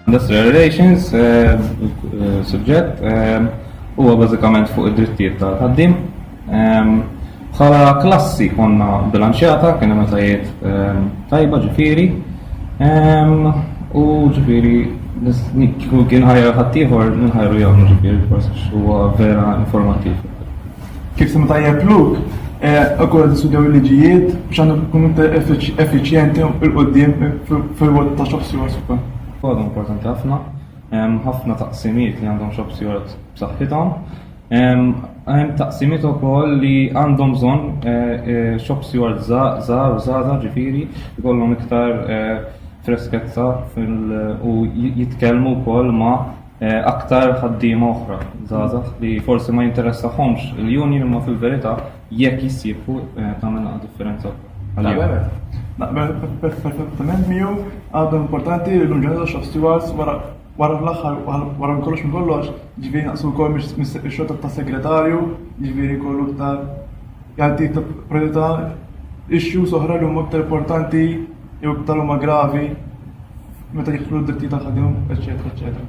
Industrial Relations suġġett huwa bażikament fuq id-drittijiet tal-ħaddiem. Bħala klassi konna bilanċjata, kien hemm metajiet tajba ġifieri, u ġifieri kien ħajja ħaddieħor nħajru jew ġifieri forsi huwa vera informattiv. Kif se tajjeb luk, ukoll tistudjaw il-liġijiet biex għandhom ikunu effiċjenti il-qudiem fil-wol ta' shop stewards ukoll. Għadu importanti ħafna taqsimiet li għandhom shop stewards b'saħħithom. Hemm taqsimiet ukoll li għandhom bżonn shop stewards żgħar ġifieri jkollhom iktar freskezza u jitkellmu wkoll ma' aktar ħaddiema oħra żgħażagħ li forsi ma jinteressahomx il-union imma fil-verità jekk jissiebu tagħmel differenza. Naqbel perfettament miegħu għadu importanti l-unġuna ta' shop stewards wara l-aħħar wara kollox minn kollox, ġifieri naqsu wkoll mix-xogħol ta' segretarju, ġifieri kollu iktar jagħti priorità issues oħra li huma iktar importanti jew iktar huma gravi meta jidħlu d-drittijiet tal-ħaddiem, eċċetera, eċċetera.